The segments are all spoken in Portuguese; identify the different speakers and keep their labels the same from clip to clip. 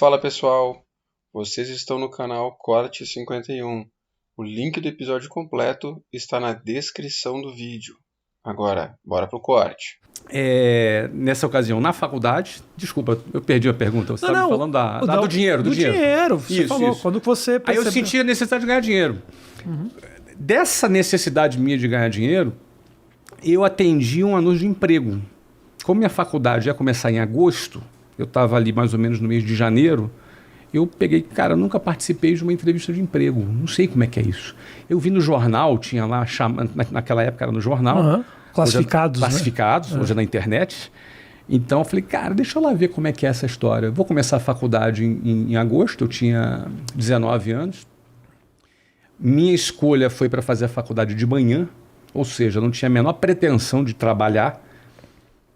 Speaker 1: Fala pessoal, vocês estão no canal Corte 51. O link do episódio completo está na descrição do vídeo. Agora, bora pro corte.
Speaker 2: Nessa ocasião, na faculdade, desculpa, eu perdi a pergunta. Você estava falando do dinheiro.
Speaker 3: Do dinheiro, você falou.
Speaker 2: Isso.
Speaker 3: Quando você percebeu...
Speaker 2: Aí eu senti a necessidade de ganhar dinheiro. Dessa necessidade minha de ganhar dinheiro, eu atendi um anúncio de emprego. Como minha faculdade ia começar em agosto, eu estava ali mais ou menos no mês de janeiro, eu peguei, cara, eu nunca participei de uma entrevista de emprego, não sei como é que é isso. Eu vi no jornal, tinha lá, naquela época era no jornal.
Speaker 3: Classificados,
Speaker 2: Classificados, hoje é na internet. Então eu falei, cara, deixa eu lá ver como é que é essa história. Eu vou começar a faculdade em agosto, eu tinha 19 anos. Minha escolha foi para fazer a faculdade de manhã, ou seja, eu não tinha a menor pretensão de trabalhar,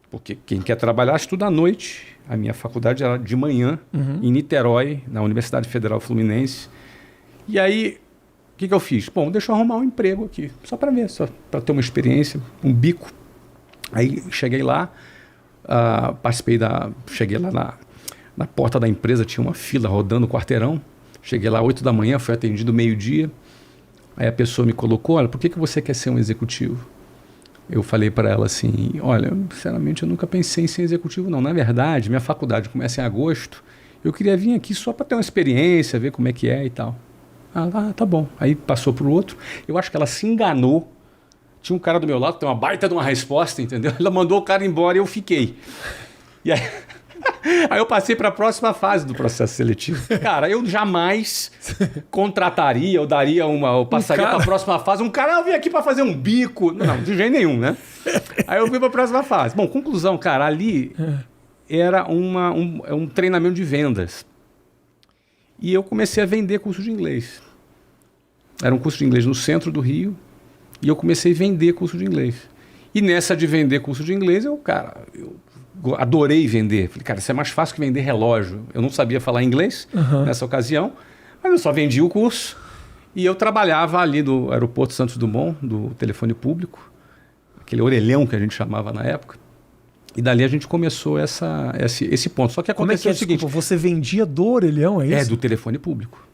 Speaker 2: porque quem quer trabalhar estuda à noite. A minha faculdade era de manhã, em Niterói, na Universidade Federal Fluminense. E aí, o que eu fiz? Bom, deixa eu arrumar um emprego aqui, só para ver, só para ter uma experiência, um bico. Aí cheguei lá, cheguei lá na porta da empresa, tinha uma fila rodando o quarteirão. Cheguei lá 8 da manhã, fui atendido meio-dia. Aí a pessoa me colocou, olha, por que você quer ser um executivo? Eu falei para ela assim, olha, sinceramente eu nunca pensei em ser executivo não. Na verdade, minha faculdade começa em agosto, eu queria vir aqui só para ter uma experiência, ver como é que é e tal. Tá bom. Aí passou pro outro. Eu acho que ela se enganou. Tinha um cara do meu lado, tem uma baita de uma resposta, entendeu? Ela mandou o cara embora e eu fiquei. E aí... Aí eu passei para a próxima fase do processo seletivo. Cara, eu jamais contrataria, eu passaria para a próxima fase. Um cara, eu vim aqui para fazer um bico. Não, de jeito nenhum, né? Aí eu vim para a próxima fase. Bom, conclusão, cara, ali era um treinamento de vendas. E eu comecei a vender curso de inglês. Era um curso de inglês no centro do Rio. E eu comecei a vender curso de inglês. E nessa de vender curso de inglês, eu adorei vender. Falei, cara, isso é mais fácil que vender relógio. Eu não sabia falar inglês nessa ocasião, mas eu só vendi o curso. E eu trabalhava ali no aeroporto Santos Dumont, do telefone público, aquele orelhão que a gente chamava na época. E dali a gente começou esse ponto. Só que aconteceu o seguinte...
Speaker 3: Desculpa, você vendia do orelhão, é isso?
Speaker 2: É, do telefone público.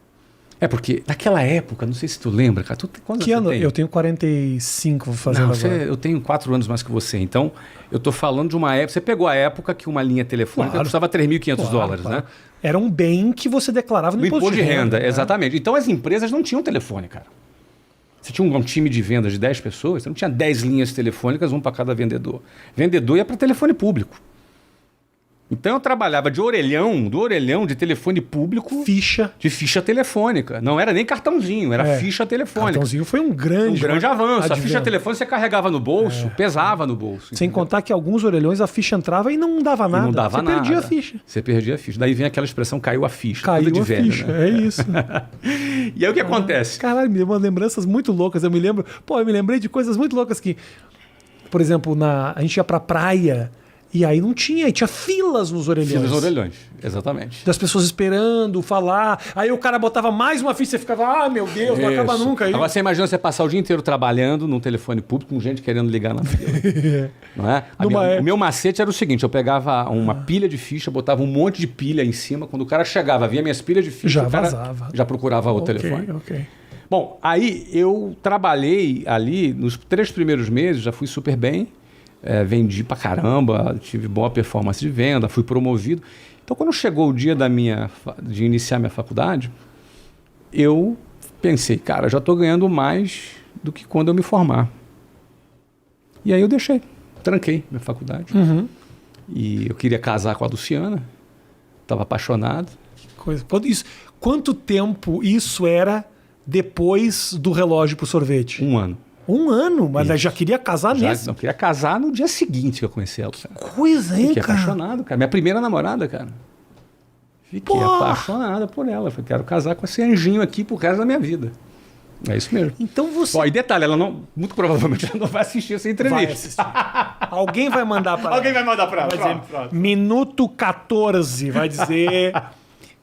Speaker 2: É porque naquela época, não sei se tu lembra, cara. Quantos
Speaker 3: que ano?
Speaker 2: tem?
Speaker 3: Eu tenho 45, vou fazer agora.
Speaker 2: Eu tenho 4 anos mais que você. Então, eu tô falando de uma época... Você pegou a época que uma linha telefônica custava $3.500, né?
Speaker 3: Era um bem que você declarava no imposto de renda.
Speaker 2: Né? Exatamente. Então, as empresas não tinham telefone, cara. Você tinha um time de vendas de 10 pessoas, você não tinha 10 linhas telefônicas, um para cada vendedor. Vendedor ia para telefone público. Então eu trabalhava do orelhão de telefone público. De ficha telefônica. Não era nem cartãozinho, era ficha telefônica.
Speaker 3: Cartãozinho foi um grande
Speaker 2: avanço. A ficha telefônica você carregava no bolso, pesava no bolso.
Speaker 3: Sem contar que alguns orelhões a ficha entrava e não dava nada.
Speaker 2: Você
Speaker 3: perdia a ficha.
Speaker 2: Você perdia a ficha. Daí vem aquela expressão, caiu a ficha.
Speaker 3: Caiu a ficha, né? É isso.
Speaker 2: E aí o que acontece?
Speaker 3: Caralho, me deu umas lembranças muito loucas. Eu me lembrei de coisas muito loucas que, por exemplo, a gente ia pra praia. E aí não tinha, e tinha filas nos orelhões.
Speaker 2: Filas nos orelhões, exatamente.
Speaker 3: Das pessoas esperando, falar. Aí o cara botava mais uma ficha e você ficava, meu Deus, não acaba nunca. Aí...
Speaker 2: Agora você imagina você passar o dia inteiro trabalhando num telefone público com gente querendo ligar na fila. Não é? O meu macete era o seguinte, eu pegava uma pilha de ficha, botava um monte de pilha em cima. Quando o cara chegava, via minhas pilhas de ficha,
Speaker 3: já vazava.
Speaker 2: Já procurava o telefone.
Speaker 3: Ok.
Speaker 2: Bom, aí eu trabalhei ali, nos 3 primeiros meses, já fui super bem. Vendi pra caramba, tive boa performance de venda, fui promovido. Então, quando chegou o dia de iniciar minha faculdade, eu pensei, cara, já estou ganhando mais do que quando eu me formar. E aí eu tranquei minha faculdade. E eu queria casar com a Luciana, estava apaixonado.
Speaker 3: Que coisa. Quanto tempo isso era depois do relógio pro sorvete?
Speaker 2: 1 ano.
Speaker 3: 1 ano? Mas já queria casar nesse?
Speaker 2: Não, queria casar no dia seguinte que eu conheci ela.
Speaker 3: Que coisa, hein,
Speaker 2: Fiquei
Speaker 3: cara?
Speaker 2: apaixonado, cara. Minha primeira namorada, cara. Fiquei apaixonado por ela. Falei, quero casar com esse anjinho aqui pro resto da minha vida. É isso mesmo.
Speaker 3: Então você...
Speaker 2: Bom, e detalhe, muito provavelmente ela não vai assistir essa entrevista.
Speaker 3: Alguém vai mandar para ela.
Speaker 2: Alguém vai mandar para ela.
Speaker 3: Vai dizer, minuto 14, vai dizer...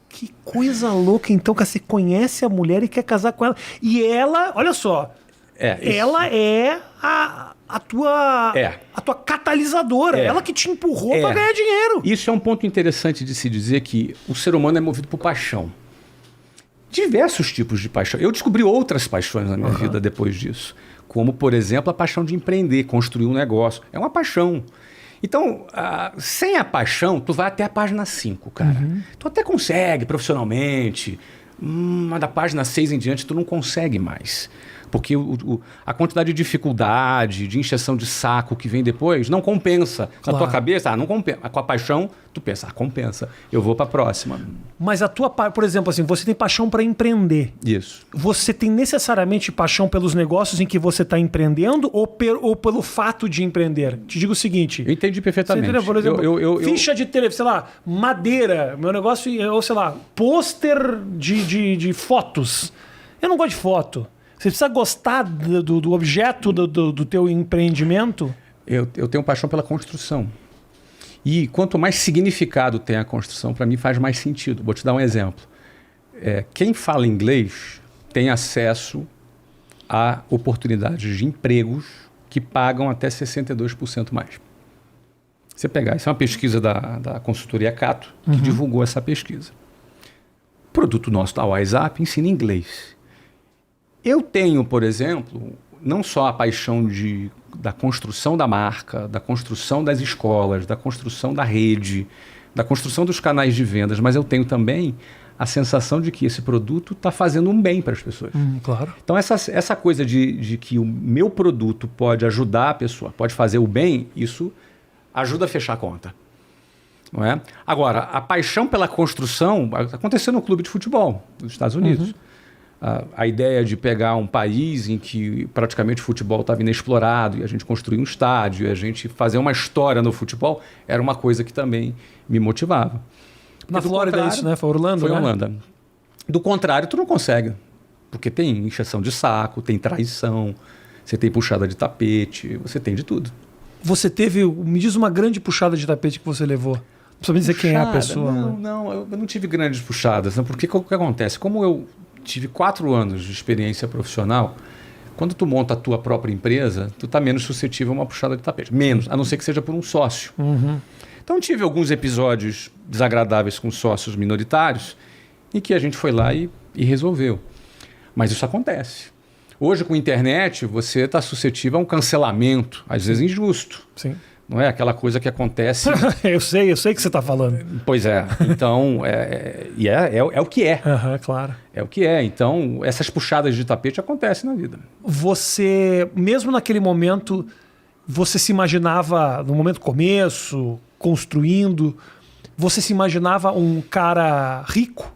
Speaker 3: Que coisa louca, então, que você conhece a mulher e quer casar com ela. E ela, olha só... ela é a tua catalisadora. Ela que te empurrou para ganhar dinheiro.
Speaker 2: Isso é um ponto interessante de se dizer, que o ser humano é movido por paixão. Diversos tipos de paixão. Eu descobri outras paixões na minha vida depois disso. Como, por exemplo, a paixão de empreender, construir um negócio. É uma paixão. Então, sem a paixão, tu vai até a página 5, cara. Tu até consegue profissionalmente, mas da página 6 em diante tu não consegue mais. Porque a quantidade de dificuldade, de encheção de saco que vem depois, não compensa. Na tua cabeça, não compensa. Com a paixão, tu pensa, compensa. Eu vou para a próxima.
Speaker 3: Mas por exemplo, assim, você tem paixão para empreender.
Speaker 2: Isso.
Speaker 3: Você tem necessariamente paixão pelos negócios em que você está empreendendo ou pelo fato de empreender? Te digo o seguinte...
Speaker 2: Eu entendi perfeitamente.
Speaker 3: Você entendeu? Por exemplo, ficha de telefone, sei lá, madeira, meu negócio, ou sei lá, pôster de fotos. Eu não gosto de foto. Você precisa gostar do objeto do teu empreendimento?
Speaker 2: Eu tenho paixão pela construção. E quanto mais significado tem a construção, para mim faz mais sentido. Vou te dar um exemplo. Quem fala inglês tem acesso a oportunidades de empregos que pagam até 62% mais. Você pegar, isso é uma pesquisa da consultoria Cato, que divulgou essa pesquisa. O produto nosso da WhatsApp ensina inglês. Eu tenho, por exemplo, não só a paixão da construção da marca, da construção das escolas, da construção da rede, da construção dos canais de vendas, mas eu tenho também a sensação de que esse produto está fazendo um bem para as pessoas.
Speaker 3: Claro.
Speaker 2: Então, essa coisa de que o meu produto pode ajudar a pessoa, pode fazer o bem, isso ajuda a fechar a conta. Não é? Agora, a paixão pela construção aconteceu no clube de futebol dos Estados Unidos. A ideia de pegar um país em que praticamente o futebol estava inexplorado e a gente construir um estádio e a gente fazer uma história no futebol era uma coisa que também me motivava.
Speaker 3: Na Flórida isso, né? Foi Orlando,
Speaker 2: Foi
Speaker 3: né?
Speaker 2: Orlando. Do contrário, tu não consegue. Porque tem encheção de saco, tem traição, você tem puxada de tapete, você tem de tudo.
Speaker 3: Você teve... Me diz uma grande puxada de tapete que você levou. Não precisa me dizer quem é a pessoa.
Speaker 2: Não, eu não tive grandes puxadas. Né? Porque o que acontece? Como eu tive 4 anos de experiência profissional, quando tu monta a tua própria empresa, tu está menos suscetível a uma puxada de tapete. Menos, a não ser que seja por um sócio. Então tive alguns episódios desagradáveis com sócios minoritários em que a gente foi lá e resolveu. Mas isso acontece. Hoje, com a internet, você está suscetível a um cancelamento, às vezes injusto.
Speaker 3: Sim.
Speaker 2: Não é aquela coisa que acontece...
Speaker 3: eu sei que você está falando.
Speaker 2: Pois é. Então, é o que é.
Speaker 3: Claro.
Speaker 2: É o que é. Então, essas puxadas de tapete acontecem na vida.
Speaker 3: Você, mesmo naquele momento, você se imaginava, no momento começo, construindo, você se imaginava um cara rico?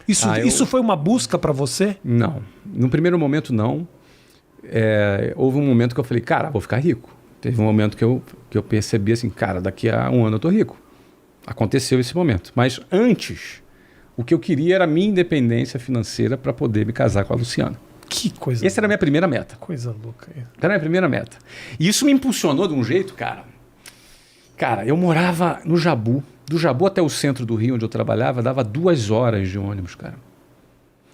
Speaker 3: Isso foi uma busca para você?
Speaker 2: Não. No primeiro momento, não. Houve um momento que eu falei, cara, vou ficar rico. Teve um momento que eu percebi assim, cara, daqui a um ano eu tô rico. Aconteceu esse momento. Mas antes, o que eu queria era a minha independência financeira para poder me casar com a Luciana.
Speaker 3: Que coisa.
Speaker 2: Essa era a minha primeira meta.
Speaker 3: Coisa louca.
Speaker 2: Era a minha primeira meta. E isso me impulsionou de um jeito, cara. Cara, eu morava no Jabu. Do Jabu até o centro do Rio, onde eu trabalhava, dava 2 horas de ônibus, cara.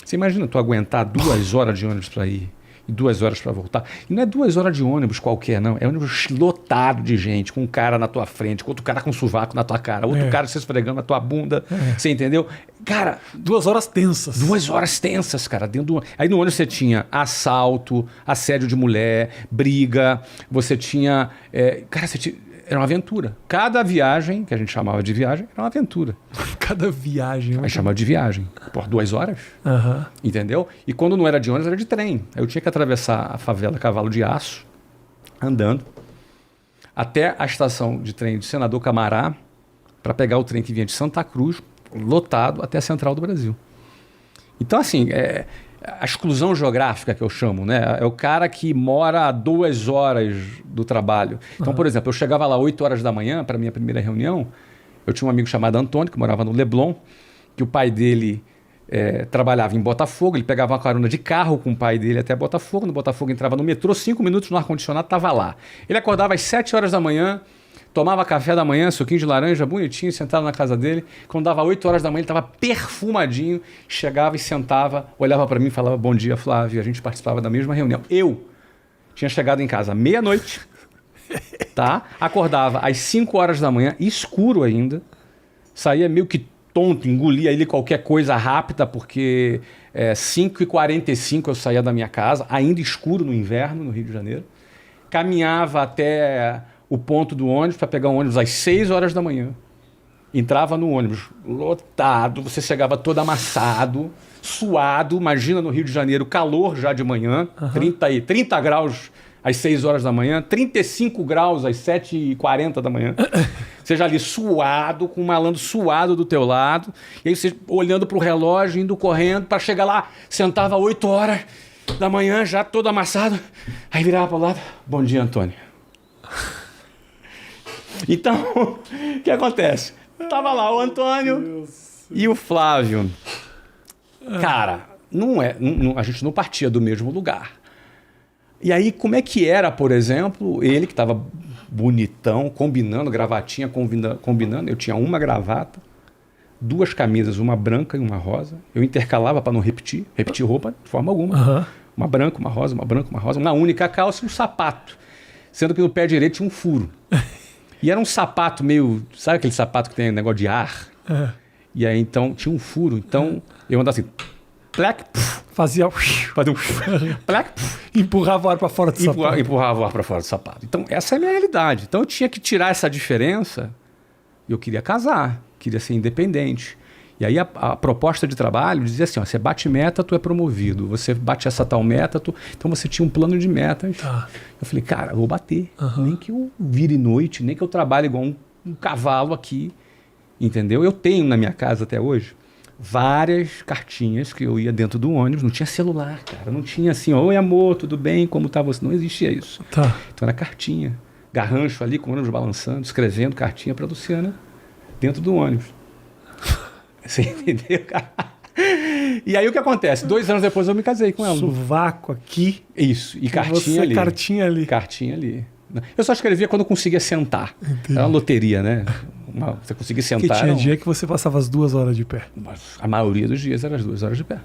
Speaker 2: Você imagina tu aguentar 2 horas de ônibus para ir e 2 horas para voltar? E não é 2 horas de ônibus qualquer, não. É ônibus lotado de gente, com um cara na tua frente, com outro cara com um sovaco na tua cara, outro cara se esfregando na tua bunda. Você entendeu? Cara...
Speaker 3: 2 horas tensas.
Speaker 2: 2 horas tensas, cara. Aí no ônibus você tinha assalto, assédio de mulher, briga, você tinha... Cara, era uma aventura. Cada viagem, que a gente chamava de viagem, era uma aventura.
Speaker 3: Cada viagem.
Speaker 2: A gente chamava de viagem. Por 2 horas. Entendeu? E quando não era de ônibus, era de trem. Eu tinha que atravessar a favela Cavalo de Aço, andando, até a estação de trem de Senador Camará, para pegar o trem que vinha de Santa Cruz, lotado, até a Central do Brasil. Então, assim... a exclusão geográfica que eu chamo, né? É o cara que mora a 2 horas do trabalho. Então, por exemplo, eu chegava lá 8 horas da manhã para a minha primeira reunião. Eu tinha um amigo chamado Antônio, que morava no Leblon, que o pai dele trabalhava em Botafogo. Ele pegava uma carona de carro com o pai dele até Botafogo. No Botafogo entrava no metrô, 5 minutos no ar-condicionado, estava lá. Ele acordava às 7 horas da manhã, tomava café da manhã, suquinho de laranja, bonitinho, sentava na casa dele. Quando dava 8 horas da manhã, ele estava perfumadinho, chegava e sentava, olhava para mim e falava, bom dia, Flávio. A gente participava da mesma reunião. Eu tinha chegado em casa meia-noite, tá? Acordava às 5 horas da manhã, escuro ainda, saía meio que tonto, engolia ele qualquer coisa rápida, porque 5h45 eu saía da minha casa, ainda escuro no inverno, no Rio de Janeiro. Caminhava até o ponto do ônibus para pegar um ônibus às 6 horas da manhã. Entrava no ônibus lotado, você chegava todo amassado, suado. Imagina no Rio de Janeiro, calor já de manhã, 30 graus às 6 horas da manhã, 35 graus às 7h40 da manhã. Você já ali suado, com um malandro suado do teu lado, e aí você olhando para o relógio, indo correndo para chegar lá, sentava 8 horas da manhã, já todo amassado, aí virava para o lado, bom dia, Antônio. Então, o que acontece? Tava lá o Antônio e o Flávio. Cara, a gente não partia do mesmo lugar. E aí, como é que era, por exemplo, ele que estava bonitão, combinando, gravatinha, combinando. Eu tinha uma gravata, 2 camisas, uma branca e uma rosa. Eu intercalava para não repetir roupa de forma alguma. Uma branca, uma rosa, uma branca, uma rosa. Uma única calça e um sapato. Sendo que no pé direito tinha um furo. E era um sapato meio... Sabe aquele sapato que tem negócio de ar? E aí, então, tinha um furo. Então, eu andava assim... Plec,
Speaker 3: Fazia um...
Speaker 2: Plec,
Speaker 3: empurrava o ar para fora do sapato.
Speaker 2: Empurrava o ar para fora do sapato. Então, essa é a minha realidade. Então, eu tinha que tirar essa diferença. Eu queria casar. Queria ser independente. E aí, a proposta de trabalho dizia assim, ó, você bate meta, tu é promovido. Você bate essa tal meta, então você tinha um plano de metas. Eu falei, cara, eu vou bater. Nem que eu vire noite, nem que eu trabalhe igual um cavalo aqui. Entendeu? Eu tenho na minha casa até hoje várias cartinhas que eu ia dentro do ônibus. Não tinha celular, cara. Não tinha assim, oi amor, tudo bem? Como tá você? Não existia isso. Então era cartinha. Garrancho ali com o ônibus balançando, escrevendo cartinha para Luciana dentro do ônibus. Você entendeu, cara? E aí o que acontece? 2 anos depois eu me casei com ela.
Speaker 3: Sovaco aqui.
Speaker 2: Isso. E cartinha ali.
Speaker 3: Cartinha ali.
Speaker 2: Cartinha ali. Eu só escrevia quando eu conseguia sentar. Entendi. Era uma loteria, né? Você conseguia sentar.
Speaker 3: Porque tinha dia que você passava as 2 horas de pé.
Speaker 2: Mas a maioria dos dias era as 2 horas de pé.